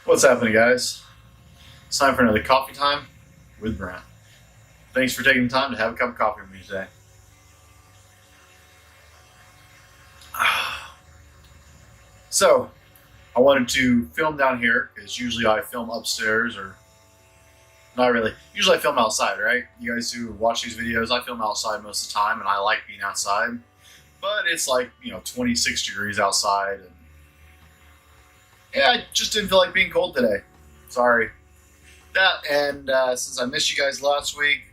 What's happening, guys? It's time for another coffee time with Brent. Thanks for taking the time to have a cup of coffee with me today. So, I wanted to film down here because usually I film upstairs, or not really. Usually I film outside, right? You guys who watch these videos, I film outside most of the time, and I like being outside. But it's like 26 degrees outside, and yeah, I just didn't feel like being cold today. Sorry. That and since I missed you guys last week,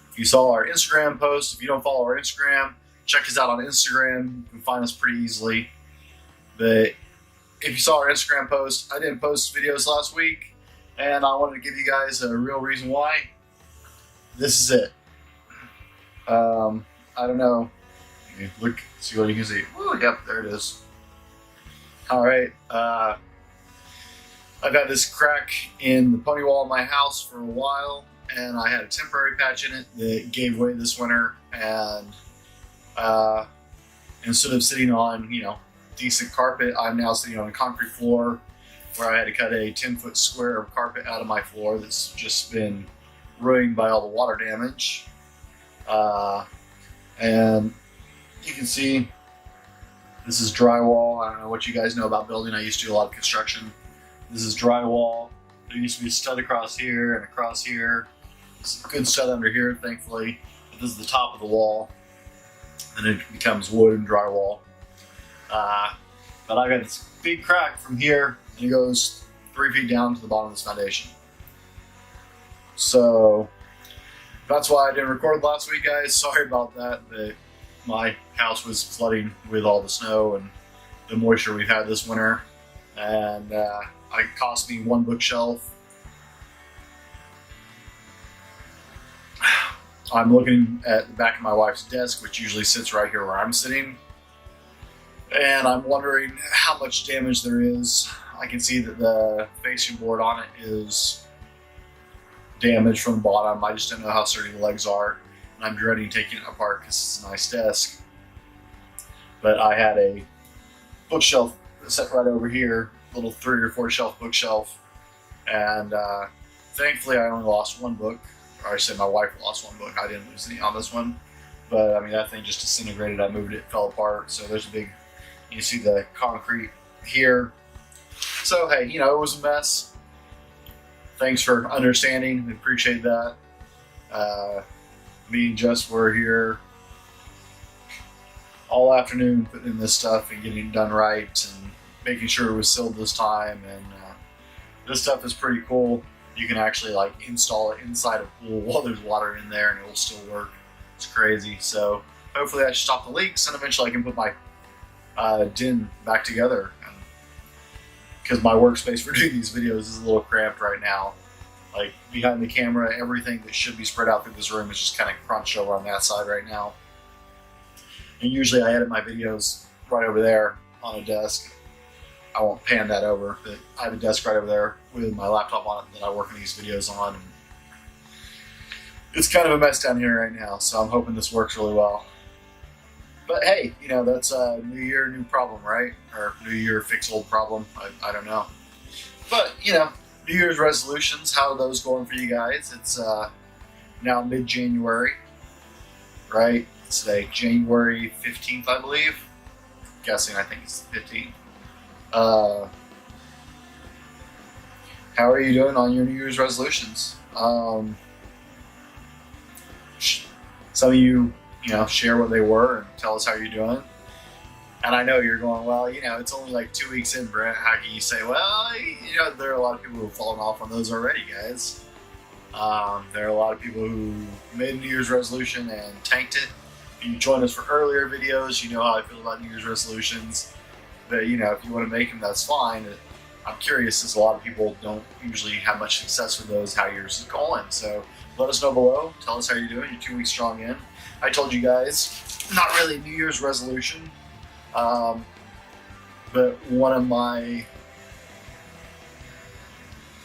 if you saw our Instagram post, if you don't follow our Instagram, check us out on Instagram. You can find us pretty easily. But if you saw our Instagram post, I didn't post videos last week, and I wanted to give you guys a real reason why. This is it. I don't know. Look, see what you can see. Oh, yep, there it is. All right. I've had this crack in the pony wall of my house for a while, and I had a temporary patch in it that gave way this winter. And instead of sitting on, decent carpet, I'm now sitting on a concrete floor where I had to cut a 10-foot square of carpet out of my floor that's just been ruined by all the water damage. And you can see this is drywall. I don't know what you guys know about building. I used to do a lot of construction. This is drywall. There used to be a stud across here and across here. There's a good stud under here, thankfully. But this is the top of the wall. And it becomes wood and drywall. But I got this big crack from here, and it goes 3 feet down to the bottom of this foundation. So that's why I didn't record last week, guys. Sorry about that. But my house was flooding with all the snow and the moisture we've had this winter. And it cost me one bookshelf. I'm looking at the back of my wife's desk, which usually sits right here where I'm sitting. And I'm wondering how much damage there is. I can see that the facing board on it is damaged from the bottom. I just don't know how sturdy the legs are. And I'm dreading taking it apart because it's a nice desk. But I had a bookshelf set right over here, little 3 or 4 shelf bookshelf. And thankfully I only lost one book. Or I said my wife lost one book. I didn't lose any on this one. But I mean, that thing just disintegrated. I moved it, fell apart. So there's a big, you see the concrete here. So hey, it was a mess. Thanks for understanding. We appreciate that. Me and Jess were here all afternoon putting in this stuff and getting it done right and making sure it was sealed this time. And this stuff is pretty cool. You can actually install it inside a pool while there's water in there and it will still work. It's crazy. So hopefully that should stop the leaks, and eventually I can put my den back together. Because my workspace for doing these videos is a little cramped right now. Like behind the camera, everything that should be spread out through this room is just kind of crunched over on that side right now. And usually I edit my videos right over there on a desk. I won't pan that over, but I have a desk right over there with my laptop on it that I work on these videos on. And it's kind of a mess down here right now, so I'm hoping this works really well. But hey, that's a new year, new problem, right? Or new year, fix old problem. I don't know. But, New Year's resolutions, how are those going for you guys? It's now mid-January, right? It's today, January 15th, I believe. Guessing, I think it's the 15th. How are you doing on your New Year's resolutions? Some of you, share what they were and tell us how you're doing. And I know you're going, well, it's only like 2 weeks in, Brent. How can you say, well, there are a lot of people who have fallen off on those already, guys. There are a lot of people who made a New Year's resolution and tanked it. If you joined us for earlier videos, you know how I feel about New Year's resolutions. But, if you want to make them, that's fine. I'm curious, since a lot of people don't usually have much success with those, how yours is going. So let us know below. Tell us how you're doing. You're 2 weeks strong in. I told you guys, not really a New Year's resolution. But one of my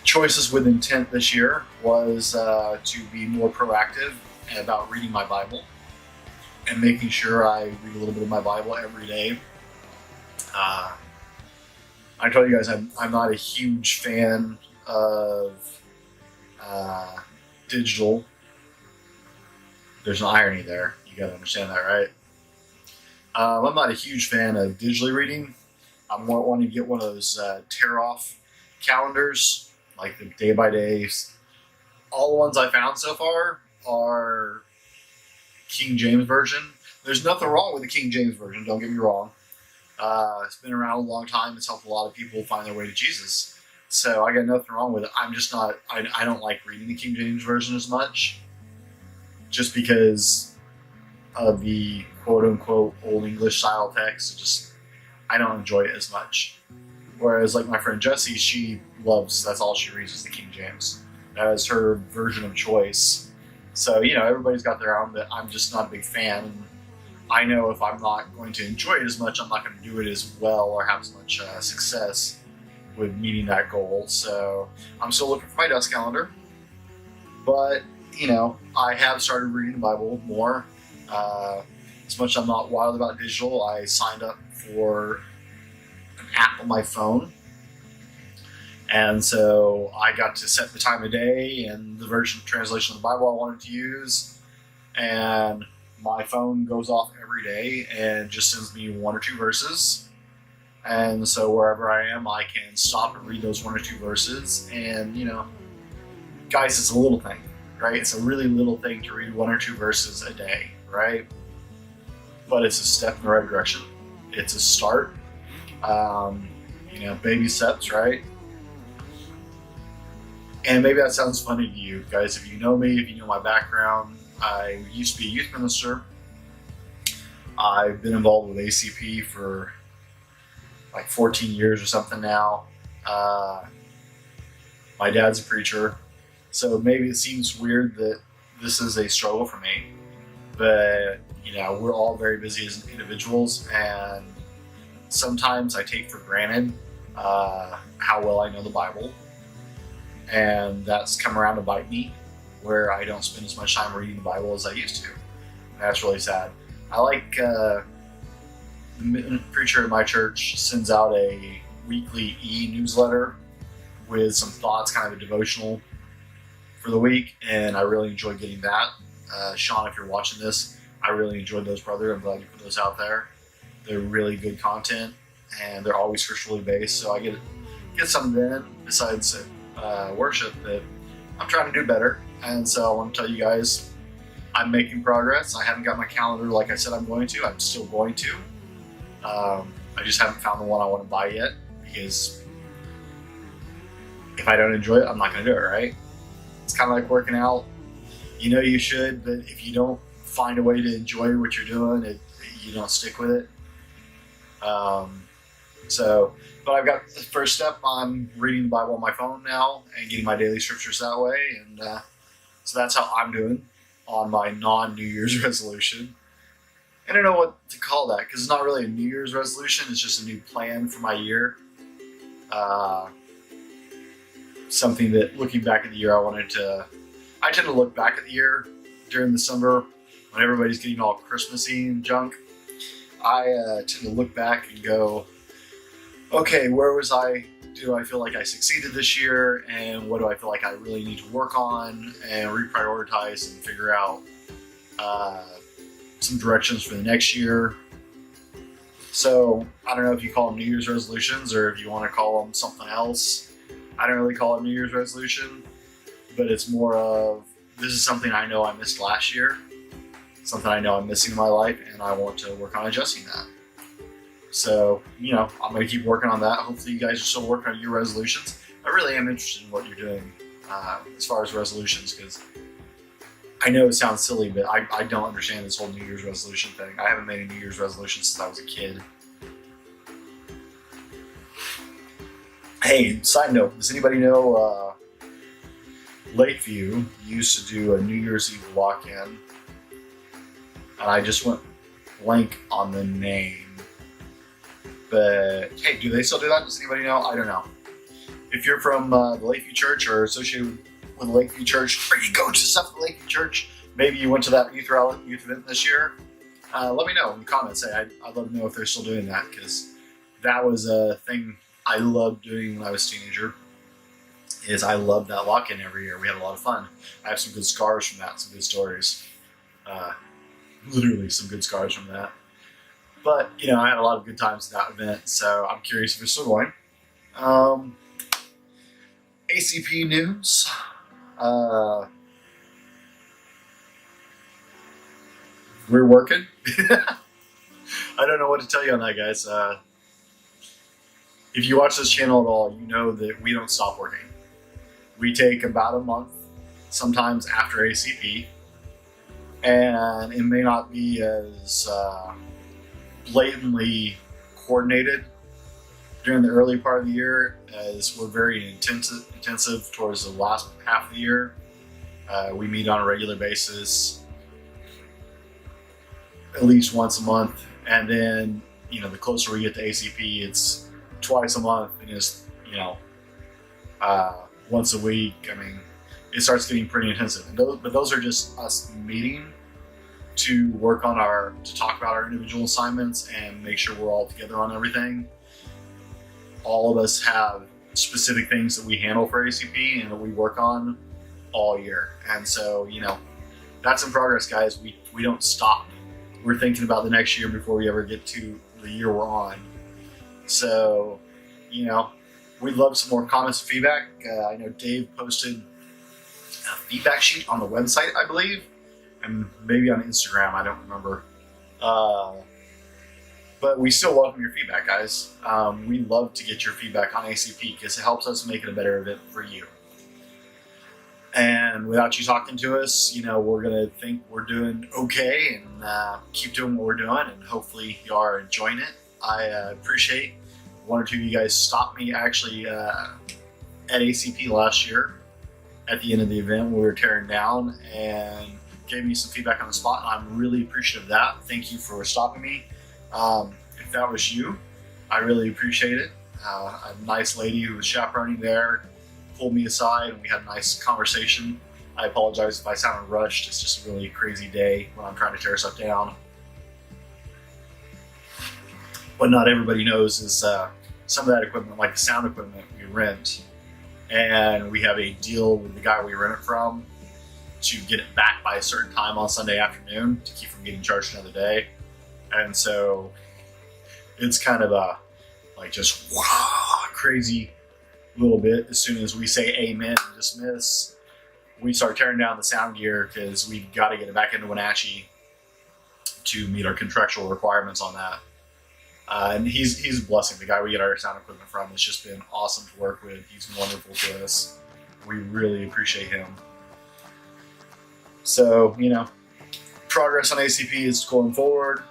choices with intent this year was to be more proactive about reading my Bible and making sure I read a little bit of my Bible every day. I told you guys I'm not a huge fan of uh, digital. There's an irony there. You got to understand that, right? I'm not a huge fan of digitally reading. I'm more wanting to get one of those tear off calendars, like the day by days. All the ones I found so far are King James Version. There's nothing wrong with the King James Version, don't get me wrong. It's been around a long time. It's helped a lot of people find their way to Jesus. So I got nothing wrong with it. I'm just not, I don't like reading the King James Version as much just because of the quote unquote old English style text. Just, I don't enjoy it as much. Whereas like my friend Jessie, she loves, that's all she reads is the King James. That is her version of choice. So, everybody's got their own, but I'm just not a big fan. I know if I'm not going to enjoy it as much, I'm not going to do it as well or have as much success with meeting that goal. So I'm still looking for my desk calendar. But, I have started reading the Bible more. As much as I'm not wild about digital, I signed up for an app on my phone. And so I got to set the time of day and the version of translation of the Bible I wanted to use. And my phone goes off every day and just sends me one or two verses. And so wherever I am, I can stop and read those one or two verses. And, guys, it's a little thing, right? It's a really little thing to read one or two verses a day, right? But it's a step in the right direction. It's a start. Baby steps, right? And maybe that sounds funny to you guys. If you know me, if you know my background, I used to be a youth minister. I've been involved with ACP for like 14 years or something now. My dad's a preacher. So maybe it seems weird that this is a struggle for me. But, we're all very busy as individuals. And sometimes I take for granted how well I know the Bible. And that's come around to bite me, where I don't spend as much time reading the Bible as I used to. And that's really sad. I like the preacher at my church sends out a weekly e-newsletter with some thoughts, kind of a devotional for the week, and I really enjoy getting that. Sean, if you're watching this, I really enjoyed those, brother. I'm glad you put those out there. They're really good content, and they're always scripturally based, so I get something in besides worship that I'm trying to do better. And so I want to tell you guys, I'm making progress. I haven't got my calendar like I said I'm going to. I'm still going to. I just haven't found the one I want to buy yet, because if I don't enjoy it, I'm not going to do it, right? It's kind of like working out. You should, but if you don't find a way to enjoy what you're doing, you don't stick with it. But I've got the first step on reading the Bible on my phone now and getting my daily scriptures that way. And so that's how I'm doing on my non-New Year's resolution. I don't know what to call that, because it's not really a New Year's resolution. It's just a new plan for my year. Something that, looking back at the year, I tend to look back at the year during the summer when everybody's getting all Christmassy and junk. I tend to look back and go, okay, where was I? Do I feel like I succeeded this year? And what do I feel like I really need to work on and reprioritize and figure out some directions for the next year? So I don't know if you call them New Year's resolutions or if you want to call them something else. I don't really call it New Year's resolution, but it's more of, this is something I know I missed last year, something I know I'm missing in my life, and I want to work on adjusting that. So, I'm going to keep working on that. Hopefully you guys are still working on your resolutions. I really am interested in what you're doing as far as resolutions, because I know it sounds silly, but I don't understand this whole New Year's resolution thing. I haven't made a New Year's resolution since I was a kid. Hey, side note, does anybody know Lakeview used to do a New Year's Eve walk-in? And I just went blank on the name. But hey, do they still do that? Does anybody know? I don't know. If you're from the Lakeview Church or associated with the Lakeview Church, or you go to stuff at the Lakeview Church, maybe you went to that youth event this year, let me know in the comments. Hey, I'd love to know if they're still doing that, because that was a thing I loved doing when I was a teenager is I loved that lock-in every year. We had a lot of fun. I have some good scars from that, some good stories. Uh, Literally some good scars from that. But, you know, I had a lot of good times at that event, so I'm curious if it's still going. ACP news. We're working. I don't know what to tell you on that, guys. If you watch this channel at all, you know that we don't stop working. We take about a month, sometimes after ACP, and it may not be as blatantly coordinated during the early part of the year, as we're very intensive towards the last half of the year. We meet on a regular basis, at least once a month, and then, you know, the closer we get to ACP, it's twice a month, and it's, you know, once a week. I mean, it starts getting pretty intensive. And but those are just us meeting to work on to talk about our individual assignments and make sure we're all together on everything. All of us have specific things that we handle for ACP and that we work on all year. And so, you know, that's in progress, guys. We don't stop. We're thinking about the next year before we ever get to the year we're on. So, you know, we'd love some more comments and feedback. I know Dave posted a feedback sheet on the website, I believe, and maybe on Instagram, I don't remember. But we still welcome your feedback, guys. We love to get your feedback on ACP because it helps us make it a better event for you. And without you talking to us, you know, we're going to think we're doing okay and keep doing what we're doing, and hopefully you are enjoying it. I appreciate one or two of you guys stopped me actually at ACP last year at the end of the event when we were tearing down and gave me some feedback on the spot, and I'm really appreciative of that. Thank you for stopping me. If that was you, I really appreciate it. A nice lady who was chaperoning there pulled me aside and we had a nice conversation. I apologize if I sounded rushed. It's just a really crazy day when I'm trying to tear stuff down. What not everybody knows is some of that equipment, like the sound equipment, we rent, and we have a deal with the guy we rent it from to get it back by a certain time on Sunday afternoon to keep from getting charged another day. And so it's kind of a like just crazy little bit. As soon as we say amen and dismiss, we start tearing down the sound gear because we've got to get it back into Wenatchee to meet our contractual requirements on that. And he's a blessing. The guy we get our sound equipment from has just been awesome to work with. He's wonderful to us. We really appreciate him. So, you know, progress on ACP is going forward.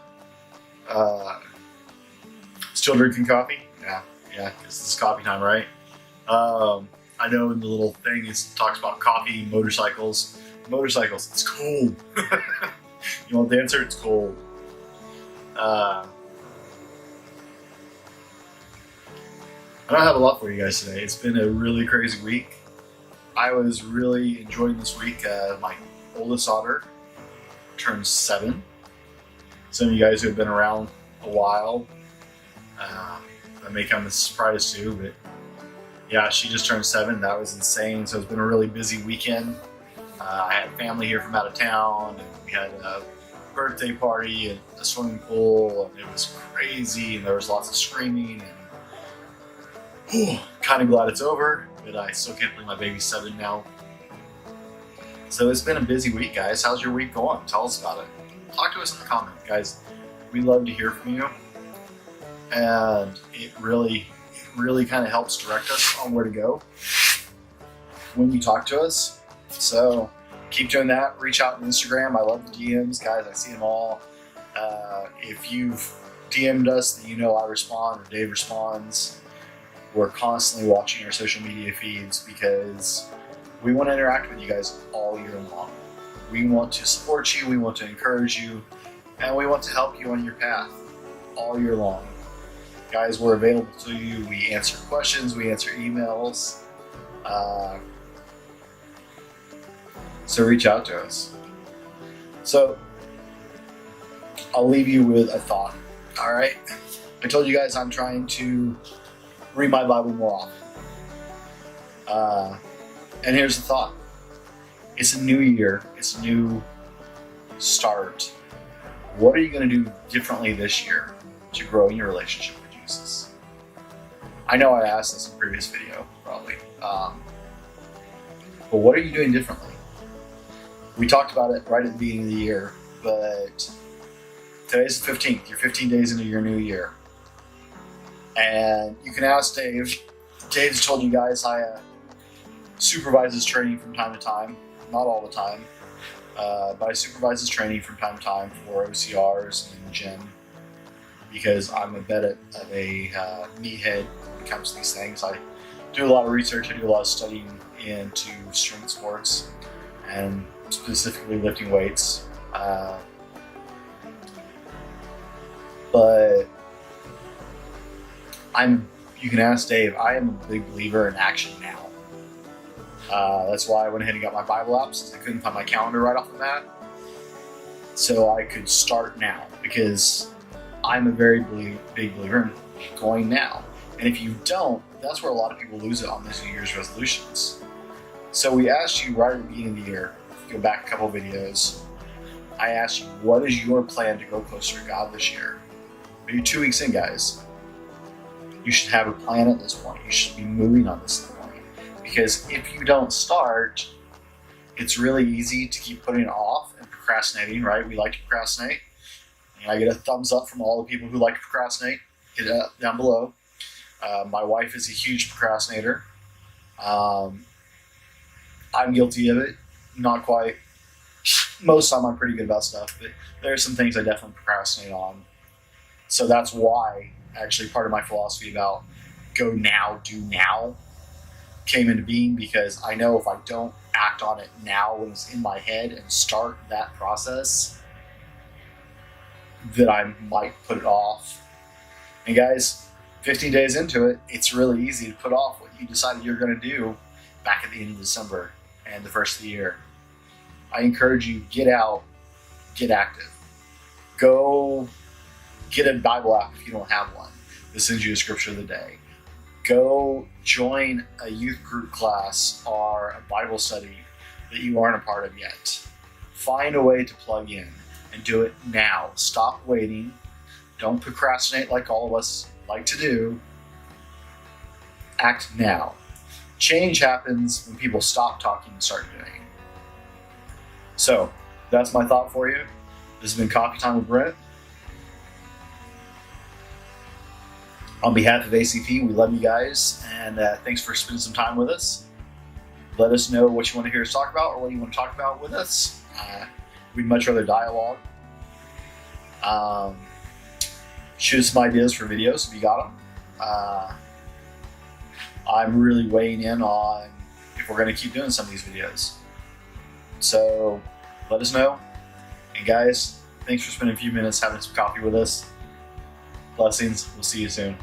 Still drinking coffee? Yeah, because it's coffee time, right? I know in the little thing it talks about coffee, motorcycles. Motorcycles, it's cold. You want the answer? It's cold. I don't have a lot for you guys today. It's been a really crazy week. I was really enjoying this week. My oldest daughter turned 7. Some of you guys who have been around a while, that may come as a surprise too, but yeah, she just turned 7. That was insane. So it's been a really busy weekend. I had family here from out of town, and we had a birthday party and a swimming pool, and it was crazy, and there was lots of screaming, and kind of glad it's over, but I still can't believe my baby's 7 now. So it's been a busy week, guys. How's your week going? Tell us about it. Talk to us in the comments, guys. We love to hear from you, and it really kind of helps direct us on where to go when you talk to us. So keep doing that. Reach out on Instagram. I love the DMs, guys. I see them all. If you've DM'd us, then you know I respond or Dave responds. We're constantly watching our social media feeds because we want to interact with you guys all year long. We want to support you, we want to encourage you, and we want to help you on your path all year long. Guys, we're available to you. We answer questions, we answer emails. So reach out to us. So I'll leave you with a thought. All right. I told you guys I'm trying to read my Bible more often. And here's the thought. It's a new year. It's a new start. What are you going to do differently this year to grow in your relationship with Jesus? I know I asked this in a previous video, probably. But what are you doing differently? We talked about it right at the beginning of the year, but today's the 15th. You're 15 days into your new year. And you can ask Dave. Dave's told you guys I supervise his training from time to time. Not all the time. But I supervise his training from time to time for OCRs and gym because I'm a bit of a meathead when it comes to these things. I do a lot of research. I do a lot of studying into strength sports and specifically lifting weights. But you can ask Dave, I am a big believer in action now. That's why I went ahead and got my Bible app since I couldn't find my calendar right off the bat. So I could start now because I'm a very big believer in going now. And if you don't, that's where a lot of people lose it on these New Year's resolutions. So we asked you right at the beginning of the year, go back a couple videos, I asked you, what is your plan to go closer to God this year? You're 2 weeks in, guys. You should have a plan at this point. You should be moving on this point. Because if you don't start, it's really easy to keep putting it off and procrastinating, right? We like to procrastinate. And I get a thumbs up from all the people who like to procrastinate. Hit it up down below. My wife is a huge procrastinator. I'm guilty of it. Not quite. Most of the time I'm pretty good about stuff, but there are some things I definitely procrastinate on. So that's why, actually, part of my philosophy about go now, do now came into being, because I know if I don't act on it now when it's in my head and start that process, that I might put it off. And guys, 15 days into it, it's really easy to put off what you decided you're going to do back at the end of December and the first of the year. I encourage you, get out, get active. Go get a Bible app if you don't have one that sends you a scripture of the day. Go join a youth group class or a Bible study that you aren't a part of yet. Find a way to plug in and do it now. Stop waiting. Don't procrastinate like all of us like to do. Act now. Change happens when people stop talking and start doing. So, that's my thought for you. This has been Coffee Time with Brent. On behalf of ACP, we love you guys, and thanks for spending some time with us. Let us know what you want to hear us talk about or what you want to talk about with us. We'd much rather dialogue. Shoot us some ideas for videos if you got them. I'm really weighing in on if we're going to keep doing some of these videos. So let us know. And guys, thanks for spending a few minutes having some coffee with us. Blessings. We'll see you soon.